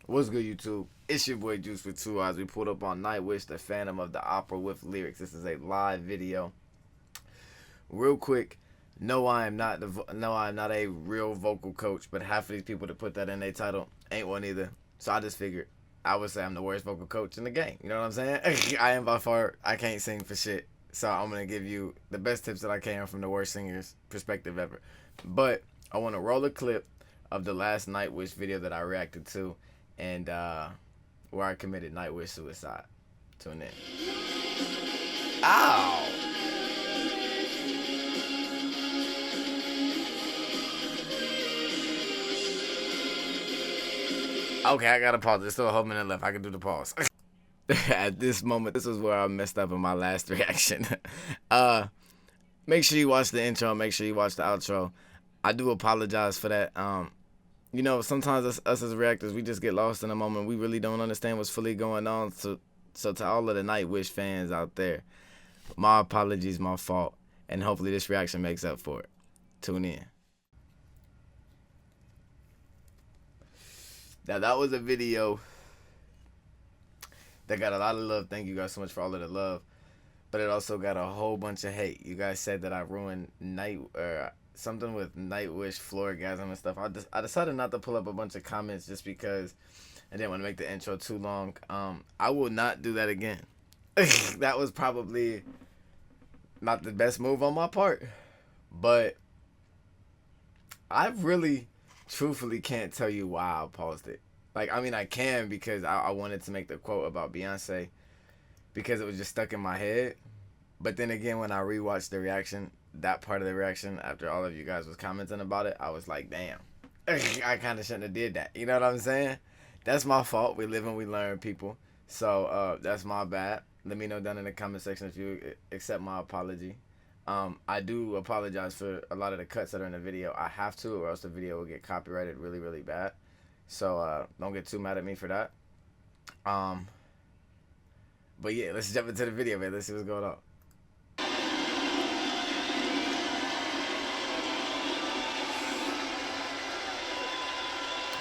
What's good, YouTube? It's your boy Juice with two eyes. We pulled up on Nightwish, the Phantom of the Opera with lyrics. This is a live video. Real quick, no, I am not a real vocal coach, but half of these people that put that in their title ain't one either. So I just figured I would say I'm the worst vocal coach in the game. You know what I'm saying? I am by far. I can't sing for shit. So I'm gonna give you the best tips that I can from the worst singer's perspective ever. But I want to roll a clip of the last Nightwish video that I reacted to, and where I committed Nightwish suicide. Tune in. Ow! Okay, I gotta pause. There's still a whole minute left. I can do the pause. At this moment, this is where I messed up in my last reaction. Make sure you watch the intro. Make sure you watch the outro. I do apologize for that. You know, sometimes us as reactors, we just get lost in a moment. We really don't understand what's fully going on. So to all of the Nightwish fans out there, my apologies, my fault. And hopefully this reaction makes up for it. Tune in. Now, that was a video that got a lot of love. Thank you guys so much for all of the love. But it also got a whole bunch of hate. You guys said that I ruined something with Nightwish, Floorgasm and stuff. I decided not to pull up a bunch of comments just because I didn't want to make the intro too long. I will not do that again. That was probably not the best move on my part. But I really, truthfully can't tell you why I paused it. Like, I mean, I can because I wanted to make the quote about Beyonce because it was just stuck in my head. But then again, when I rewatched the reaction, that part of the reaction, after all of you guys was commenting about it, I was like, damn, I kind of shouldn't have did that. You know what I'm saying? That's my fault. We live and we learn, people. So that's my bad. Let me know down in the comment section if you accept my apology. I do apologize for a lot of the cuts that are in the video. I have to, or else the video will get copyrighted really, really bad. So don't get too mad at me for that. But yeah, let's jump into the video, man. Let's see what's going on.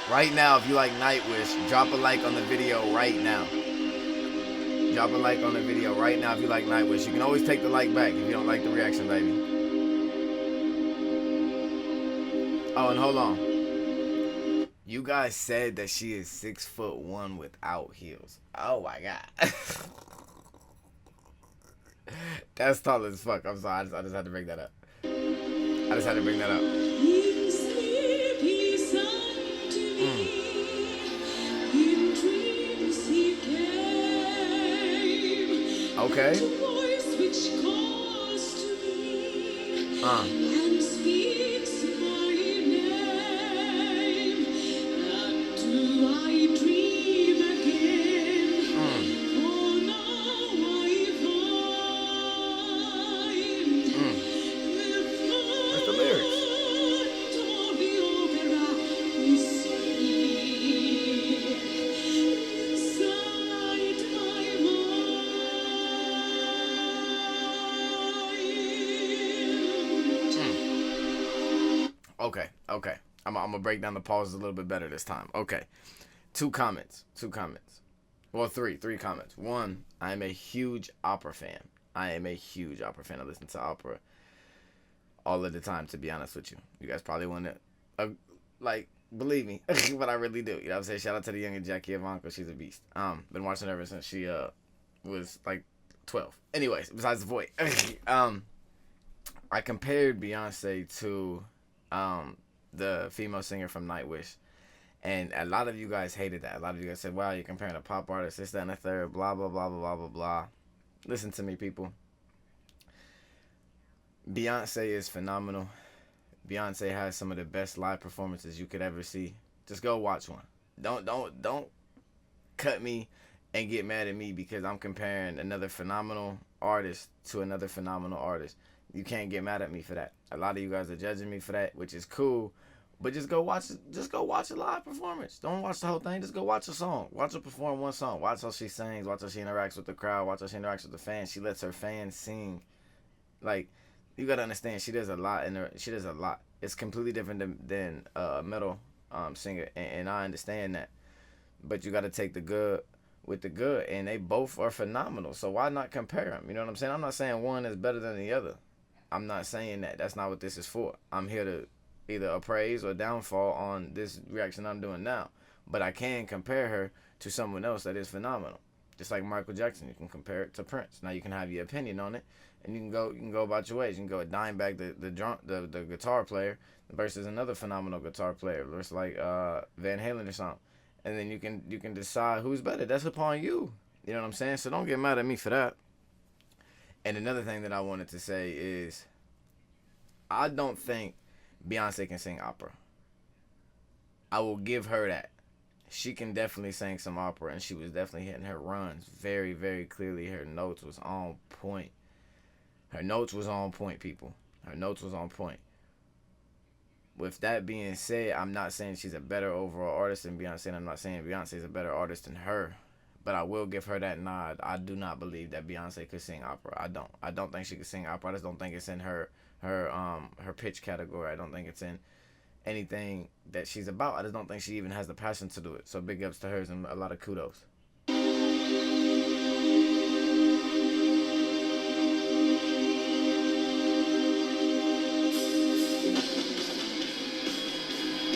Right now, if you like Nightwish, drop a like on the video right now. Drop a like on the video right now if you like Nightwish. You can always take the like back if you don't like the reaction, baby. Oh, and hold on. You guys said that she is 6'1" without heels. Oh my god. That's tall as fuck. I'm sorry. I just had to bring that up. I just had to bring that up. Okay. What's the lyrics? Okay. I'm gonna break down the pauses a little bit better this time. Okay. Two comments. Well, three comments. One, I am a huge opera fan. I listen to opera all of the time, to be honest with you. You guys probably want to, believe me, but I really do. You know what I'm saying? Shout out to the young Jackie Ivanko. She's a beast. Been watching her ever since she was like 12. Anyways, besides the point. I compared Beyonce to the female singer from Nightwish, and a lot of you guys hated that. A lot of you guys said, wow, you're comparing a pop artist, this, that, and the third, blah, blah, blah, blah, blah, blah, blah. Listen to me, people. Beyonce is phenomenal. Beyonce has some of the best live performances you could ever see. Just go watch one. Don't cut me and get mad at me because I'm comparing another phenomenal artist to another phenomenal artist. You can't get mad at me for that. A lot of you guys are judging me for that, which is cool. But just go watch a live performance. Don't watch the whole thing. Just go watch a song. Watch her perform one song. Watch how she sings. Watch how she interacts with the crowd. Watch how she interacts with the fans. She lets her fans sing. Like, you gotta understand, she does a lot she does a lot. It's completely different than a metal singer, and I understand that. but you got to take the good with the good, and they both are phenomenal. So why not compare them? You know what I'm saying? I'm not saying one is better than the other. I'm not saying that. That's not what this is for. I'm here to either appraise or downfall on this reaction I'm doing now. But I can compare her to someone else that is phenomenal. Just like Michael Jackson, you can compare it to Prince. Now you can have your opinion on it, and you can go about your ways. You can go with Dimebag, the guitar player, versus another phenomenal guitar player, versus like Van Halen or something. And then you can decide who's better. That's upon you. You know what I'm saying? So don't get mad at me for that. And another thing that I wanted to say is I don't think Beyonce can sing opera. I will give her that. She can definitely sing some opera, and she was definitely hitting her runs very, very clearly. Her notes was on point. Her notes was on point, people. Her notes was on point. With that being said, I'm not saying she's a better overall artist than Beyonce, and I'm not saying Beyonce is a better artist than her. But I will give her that nod. I do not believe that Beyonce could sing opera. I don't. I don't think she could sing opera. I just don't think it's in her pitch category. I don't think it's in anything that she's about. I just don't think she even has the passion to do it. So big ups to hers and a lot of kudos.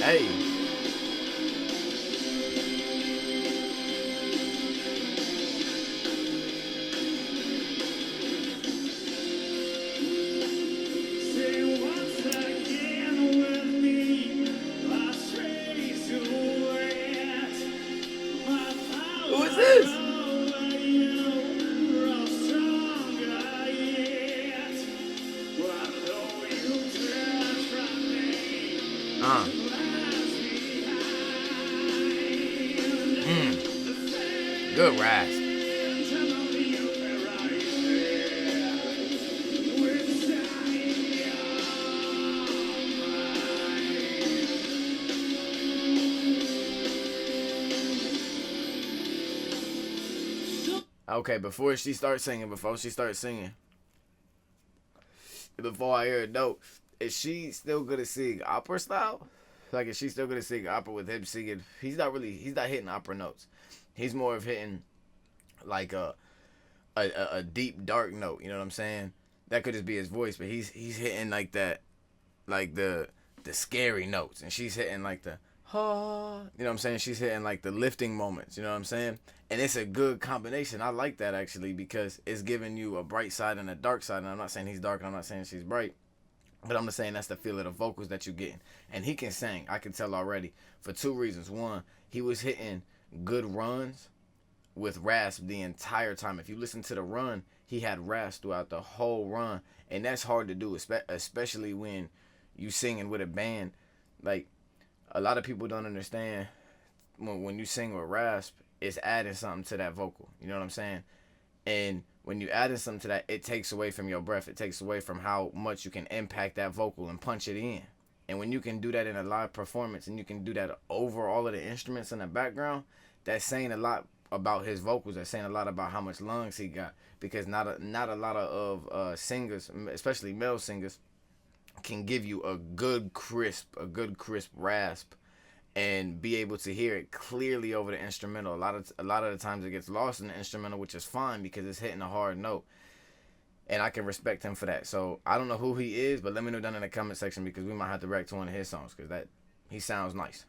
Hey. Who is this? Good rasp. Okay, before she starts singing, before I hear a note, is she still gonna sing opera style? Like, is she still gonna sing opera with him singing? He's not hitting opera notes. He's more of hitting like a deep dark note. You know what I'm saying? That could just be his voice, but he's hitting like that, like the scary notes, and she's hitting like the ha. You know what I'm saying? She's hitting like the lifting moments. You know what I'm saying? And it's a good combination. I like that actually because it's giving you a bright side and a dark side. And I'm not saying he's dark, and I'm not saying she's bright. But I'm just saying that's the feel of the vocals that you're getting. And he can sing. I can tell already for two reasons. One, he was hitting good runs with rasp the entire time. If you listen to the run, he had rasp throughout the whole run. And that's hard to do, especially when you singing with a band. Like, a lot of people don't understand when you sing with rasp, it's adding something to that vocal. You know what I'm saying? And when you add something to that, it takes away from your breath. It takes away from how much you can impact that vocal and punch it in. And when you can do that in a live performance and you can do that over all of the instruments in the background, that's saying a lot about his vocals. That's saying a lot about how much lungs he got. Because not a lot of singers, especially male singers, can give you a good crisp rasp and be able to hear it clearly over the instrumental. A lot of the times it gets lost in the instrumental, which is fine because it's hitting a hard note. And I can respect him for that. So I don't know who he is, but let me know down in the comment section because we might have to react to one of his songs because that he sounds nice.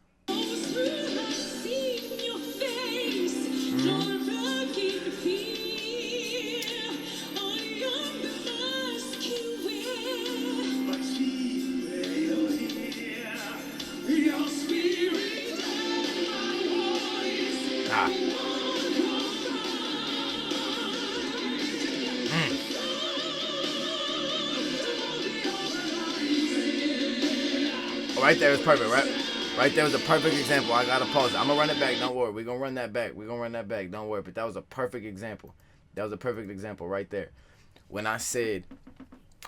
Right there is perfect, right? Right there was a perfect example. I gotta pause it. I'm gonna run it back. Don't worry. We're gonna run that back. Don't worry. But that was a perfect example. That was a perfect example right there. When I said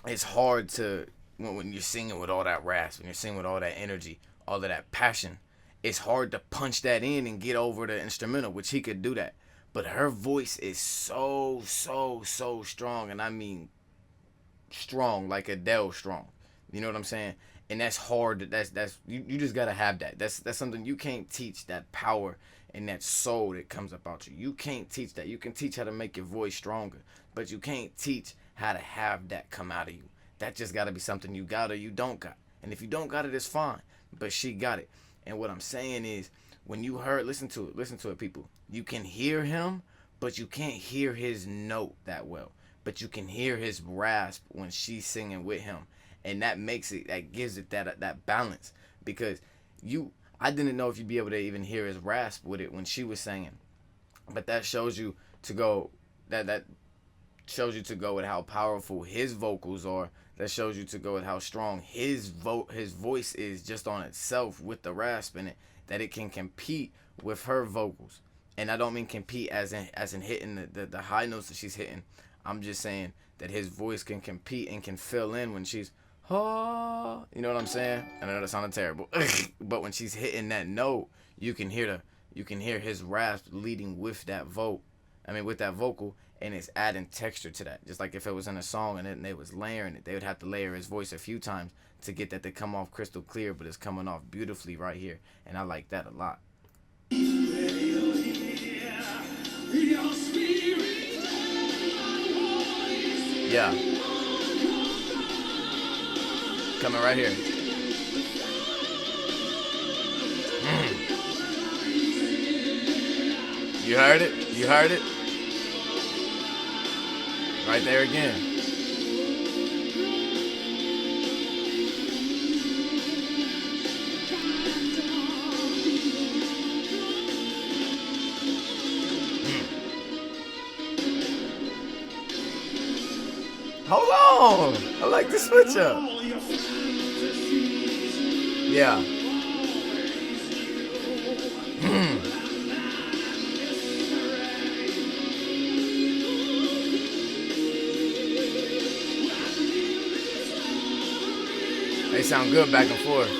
it's hard to when you're singing with all that rasp, when you're singing with all that energy, all of that passion, it's hard to punch that in and get over the instrumental, which he could do that. But her voice is so strong, and I mean strong, like Adele strong. You know what I'm saying? And that's hard. That's you just gotta have that. That's something you can't teach. That power and that soul that comes up out you. You can't teach that. You can teach how to make your voice stronger, but you can't teach how to have that come out of you. That just got to be something you got or you don't got. And if you don't got it, it's fine. But she got it. And what I'm saying is, when you heard, listen to it, people. You can hear him, but you can't hear his note that well. But you can hear his rasp when she's singing with him. And that makes it, that gives it that balance. Because I didn't know if you'd be able to even hear his rasp with it when she was singing. But that shows you to go, that shows you to go with how powerful his vocals are. That shows you to go with how strong his voice is just on itself with the rasp in it, that it can compete with her vocals. And I don't mean compete as in hitting the high notes that she's hitting. I'm just saying that his voice can compete and can fill in when she's, oh, you know what I'm saying? I know that sounded terrible, but when she's hitting that note, you can hear his rasp leading with that with that vocal, and it's adding texture to that. Just like if it was in a song and then they was layering it, they would have to layer his voice a few times to get that to come off crystal clear, but it's coming off beautifully right here, and I like that a lot. Yeah. Coming right here. You heard it? You heard it? Right there again. Hold on. I like the switch up. Yeah. They sound good back and forth.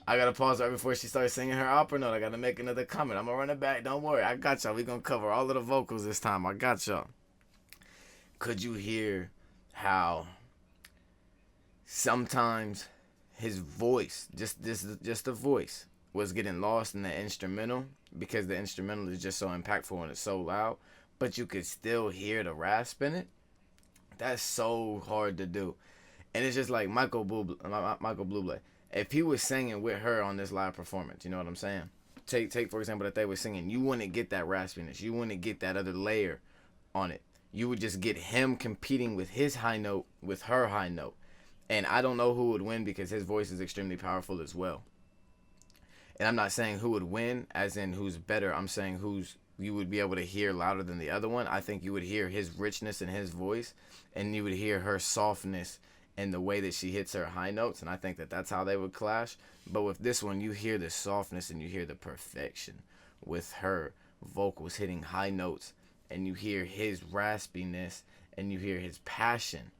I gotta pause right before she starts singing her opera note. I gotta make another comment. I'm gonna run it back. Don't worry. I got y'all. We gonna cover all of the vocals this time. I got y'all. Could you hear how sometimes his voice, just the voice, was getting lost in the instrumental because the instrumental is just so impactful and it's so loud, but you could still hear the rasp in it? That's so hard to do. And it's just like Michael Bublé. If he was singing with her on this live performance, you know what I'm saying? Take for example that they were singing, you wouldn't get that raspiness. You wouldn't get that other layer on it. You would just get him competing with his high note with her high note. And I don't know who would win because his voice is extremely powerful as well. And I'm not saying who would win as in who's better. I'm saying who's you would be able to hear louder than the other one. I think you would hear his richness in his voice, and you would hear her softness and the way that she hits her high notes, and I think that that's how they would clash. But with this one, you hear the softness and you hear the perfection with her vocals hitting high notes, and you hear his raspiness and you hear his passion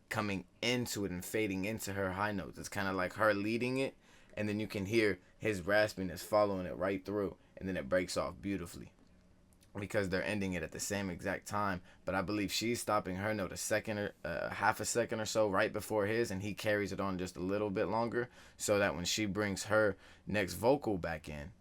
coming into it and fading into her high notes. It's kind of like her leading it, and then you can hear his raspiness following it right through, and then it breaks off beautifully because they're ending it at the same exact time. But I believe she's stopping her note a second or half a second or so right before his, and he carries it on just a little bit longer so that when she brings her next vocal back in,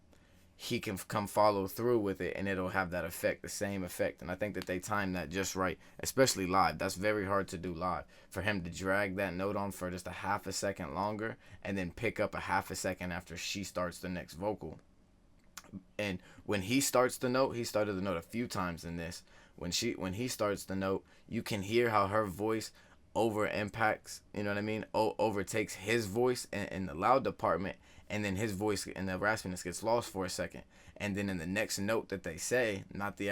he can come follow through with it, and it'll have that effect, the same effect. And I think that they timed that just right, especially live. That's very hard to do live, for him to drag that note on for just a half a second longer and then pick up a half a second after she starts the next vocal. And when he starts the note, he started the note a few times in this. When he starts the note, you can hear how her voice over impacts, you know what I mean, overtakes his voice in the loud department, and then his voice and the raspiness gets lost for a second. And then in the next note that they say, not the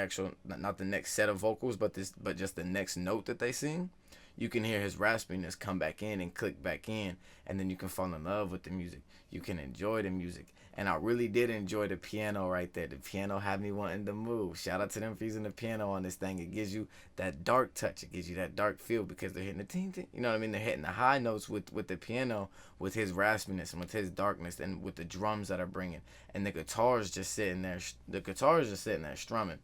next set of vocals, but just the next note that they sing, you can hear his raspiness come back in and click back in, and then you can fall in love with the music. You can enjoy the music. And I really did enjoy the piano right there. The piano had me wanting to move. Shout out to them for using the piano on this thing. It gives you that dark touch. It gives you that dark feel because they're hitting the ting, ting. You know what I mean? They're hitting the high notes with the piano, with his raspiness and with his darkness, and with the drums that are bringing. And the guitar's just sitting there. The guitar is just sitting there strumming.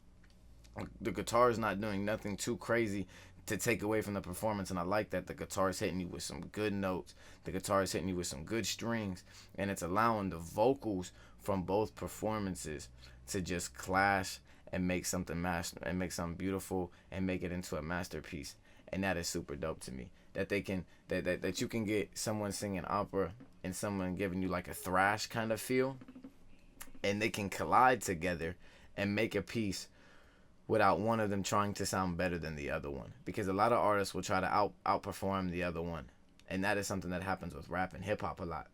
The guitar is not doing nothing too crazy to take away from the performance, and I like that. The guitar is hitting you with some good notes. The guitar is hitting you with some good strings, and it's allowing the vocals from both performances to just clash and make something and make something beautiful and make it into a masterpiece. And that is super dope to me. That they can that you can get someone singing opera and someone giving you like a thrash kind of feel, and they can collide together and make a piece without one of them trying to sound better than the other one. Because a lot of artists will try to outperform the other one. And that is something that happens with rap and hip-hop a lot.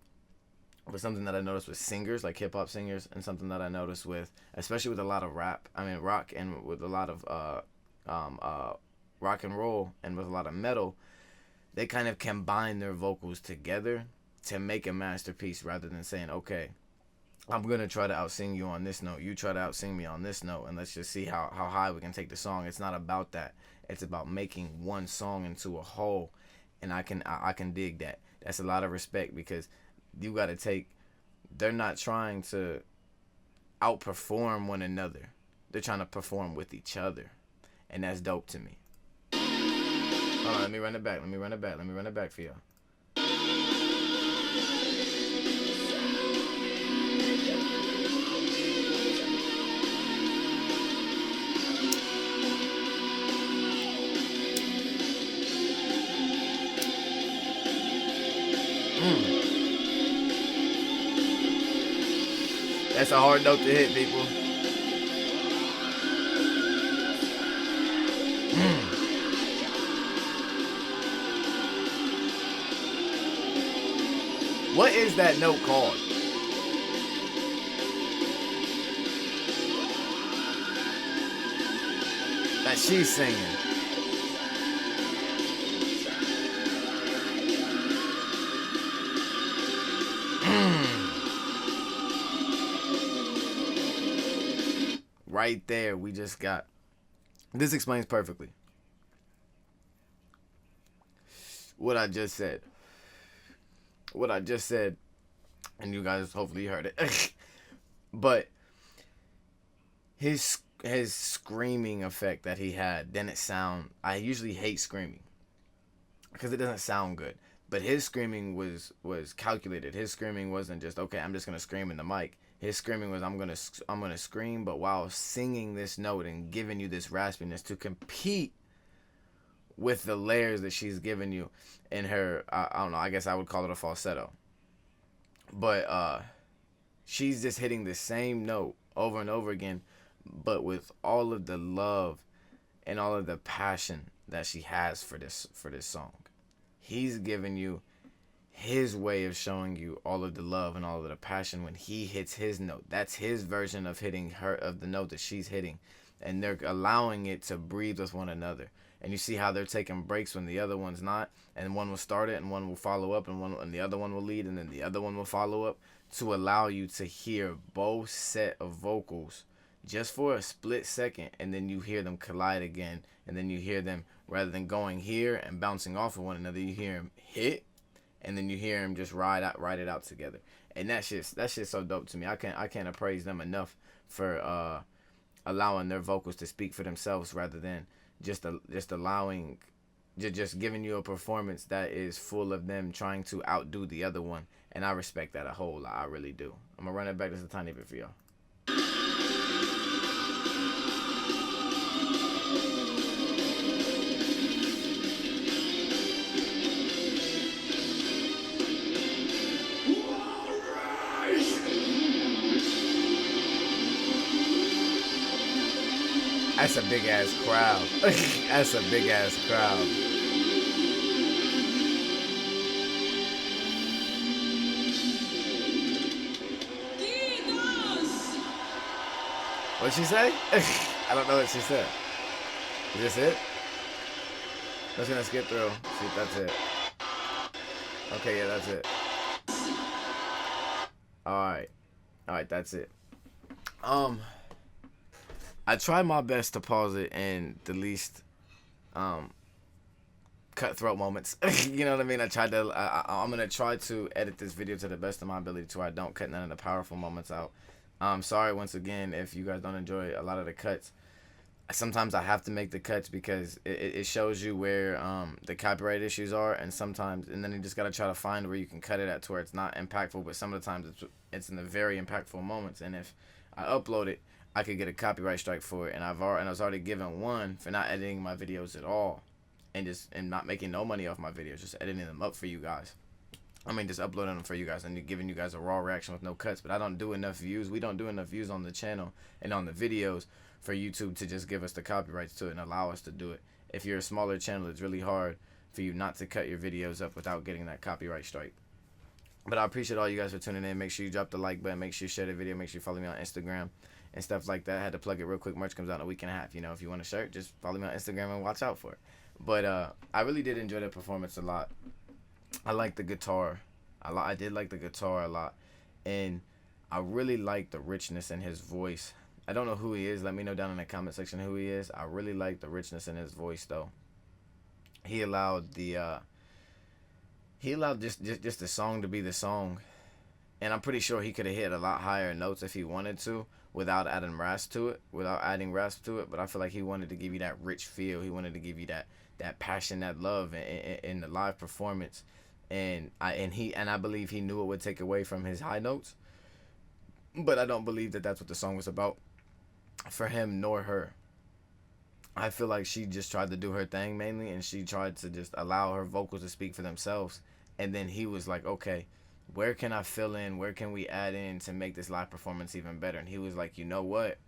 But something that I noticed with singers, like hip-hop singers, and something that I noticed with, especially with a lot of rock, and with a lot of rock and roll, and with a lot of metal, they kind of combine their vocals together to make a masterpiece rather than saying, okay, I'm going to try to outsing you on this note. You try to outsing me on this note, and let's just see how high we can take the song. It's not about that. It's about making one song into a whole, and I can dig that. That's a lot of respect, because you got to take, they're not trying to outperform one another. They're trying to perform with each other, and that's dope to me. Hold on, let me run it back for y'all. That's a hard note to hit, people. What is that note called? That she's singing. Right there, we just got. This explains perfectly what I just said. And you guys hopefully heard it. But his screaming effect that he had didn't sound. I usually hate screaming because it doesn't sound good. But his screaming was calculated. His screaming wasn't just, okay, I'm just gonna scream in the mic. His screaming was, I'm gonna scream, but while singing this note and giving you this raspiness to compete with the layers that she's giving you in her. I don't know. I guess I would call it a falsetto. But she's just hitting the same note over and over again, but with all of the love and all of the passion that she has for this song. He's giving you his way of showing you all of the love and all of the passion when he hits his note. That's his version of hitting her, of the note that she's hitting. And they're allowing it to breathe with one another. And you see how they're taking breaks when the other one's not. And one will start it and one will follow up, and the other one will lead, and then the other one will follow up, to allow you to hear both set of vocals just for a split second, and then you hear them collide again, and then you hear them, rather than going here and bouncing off of one another, you hear them hit, and then you hear them just ride it out together. And that shit's so dope to me. I can't appraise them enough for allowing their vocals to speak for themselves, rather than just allowing, just giving you a performance that is full of them trying to outdo the other one. And I respect that a whole lot. I really do. I'm gonna run it back just a tiny bit for y'all. That's a big ass crowd. That's a big ass crowd. What'd she say? I don't know what she said. Is this it? Just gonna skip through. See if that's it. Okay, yeah, that's it. Alright. Alright, that's it. Um, I try my best to pause it and the least um cutthroat moments. You know what I mean? I'm gonna try to edit this video to the best of my ability to where I don't cut none of the powerful moments out. Sorry once again if you guys don't enjoy a lot of the cuts. Sometimes I have to make the cuts because it shows you where the copyright issues are, and then you just gotta try to find where you can cut it at to where it's not impactful. But some of the times it's in the very impactful moments, and if I upload it, I could get a copyright strike for it, and I was already given one for not editing my videos at all, and not making no money off my videos, just editing them up for you guys. I mean, just uploading them for you guys and giving you guys a raw reaction with no cuts. But I don't do enough views. We don't do enough views on the channel and on the videos for YouTube to just give us the copyrights to it and allow us to do it. If you're a smaller channel, it's really hard for you not to cut your videos up without getting that copyright strike. But I appreciate all you guys for tuning in. Make sure you drop the like button. Make sure you share the video. Make sure you follow me on Instagram and stuff like that. I had to plug it real quick. Merch comes out in a week and a half. You know, if you want a shirt, just follow me on Instagram and watch out for it. But I really did enjoy the performance a lot. I like the guitar. I did like the guitar a lot. And I really like the richness in his voice. I don't know who he is. Let me know down in the comment section who he is. I really like the richness in his voice, though. He allowed just the song to be the song. And I'm pretty sure he could have hit a lot higher notes if he wanted to without adding rasp to it. But I feel like he wanted to give you that rich feel. He wanted to give you that passion, that love in the live performance. And I believe he knew it would take away from his high notes. But I don't believe that that's what the song was about for him nor her. I feel like she just tried to do her thing mainly, and she tried to just allow her vocals to speak for themselves. And then he was like, okay, where can I fill in? Where can we add in to make this live performance even better? And he was like, you know what?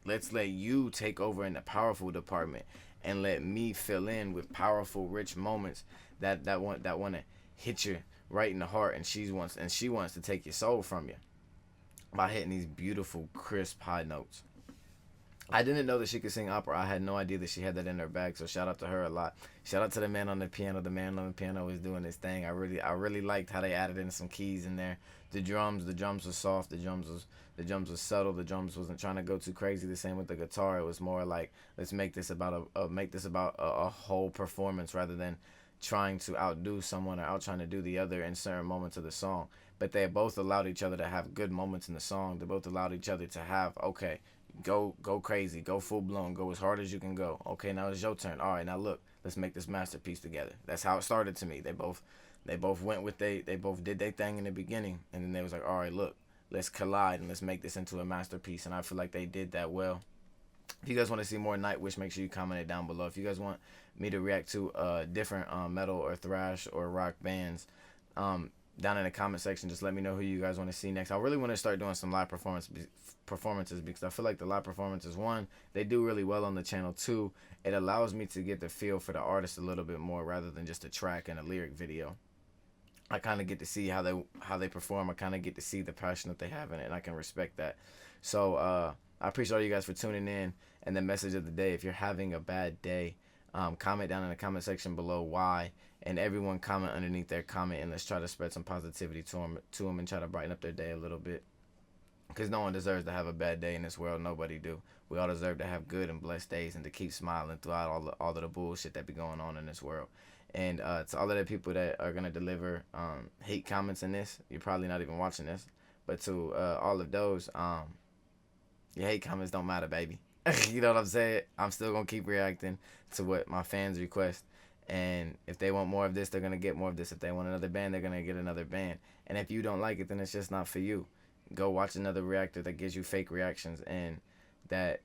Let's let you take over in the powerful department and let me fill in with powerful, rich moments that want to hit you right in the heart. And she wants to take your soul from you by hitting these beautiful, crisp high notes. I didn't know that she could sing opera. I had no idea that she had that in her bag. So shout out to her a lot. Shout out to the man on the piano. The man on the piano was doing his thing. I really liked how they added in some keys in there. The drums was soft. The drums was subtle. The drums wasn't trying to go too crazy. The same with the guitar. It was more like, let's make this about a whole performance rather than trying to outdo someone or trying to do the other in certain moments of the song. But they both allowed each other to have good moments in the song. They both allowed each other to have, okay, go crazy, go full blown, go as hard as you can go. Okay, now it's your turn. All right, now look, let's make this masterpiece together. That's how it started to me. They both went with they both did their thing in the beginning, and then they was like, all right, look, let's collide and let's make this into a masterpiece. And I feel like they did that well. If you guys want to see more Nightwish, make sure you comment it down below. If you guys want me to react to different metal or thrash or rock bands, down in the comment section, just let me know who you guys want to see next. I really want to start doing some live performances because I feel like the live performances, one, they do really well on the channel. Two, it allows me to get the feel for the artist a little bit more rather than just a track and a lyric video. I kind of get to see how they perform. I kind of get to see the passion that they have in it, and I can respect that. So I appreciate all you guys for tuning in. And the message of the day: if you're having a bad day, comment down in the comment section below why, and everyone comment underneath their comment, and let's try to spread some positivity to them and try to brighten up their day a little bit. Because no one deserves to have a bad day in this world. Nobody do. We all deserve to have good and blessed days and to keep smiling throughout all of the bullshit that be going on in this world. And to all of the people that are gonna deliver hate comments in this, you're probably not even watching this. But to all of those, your hate comments don't matter, baby. You know what I'm saying? I'm still gonna keep reacting to what my fans request. And if they want more of this, they're gonna get more of this. If they want another band, they're gonna get another band. And if you don't like it, then it's just not for you. Go watch another reactor that gives you fake reactions and that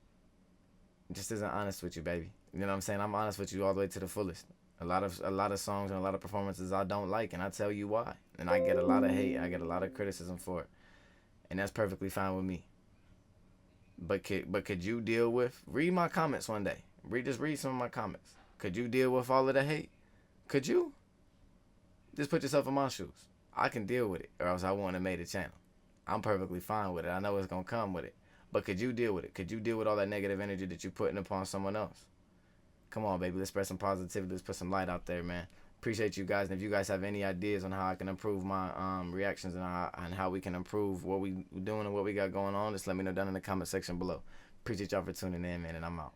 just isn't honest with you, baby. You know what I'm saying? I'm honest with you all the way to the fullest. A lot of songs and a lot of performances I don't like, and I tell you why. And I get a lot of hate. I get a lot of criticism for it, and that's perfectly fine with me. But could you deal with? Read my comments one day. Just read some of my comments. Could you deal with all of the hate? Could you? Just put yourself in my shoes. I can deal with it, or else I wouldn't have made a channel. I'm perfectly fine with it. I know it's gonna come with it. But could you deal with it? Could you deal with all that negative energy that you're putting upon someone else? Come on, baby. Let's spread some positivity. Let's put some light out there, man. Appreciate you guys. And if you guys have any ideas on how I can improve my reactions and how we can improve what we doing and what we got going on, just let me know down in the comment section below. Appreciate y'all for tuning in, man, and I'm out.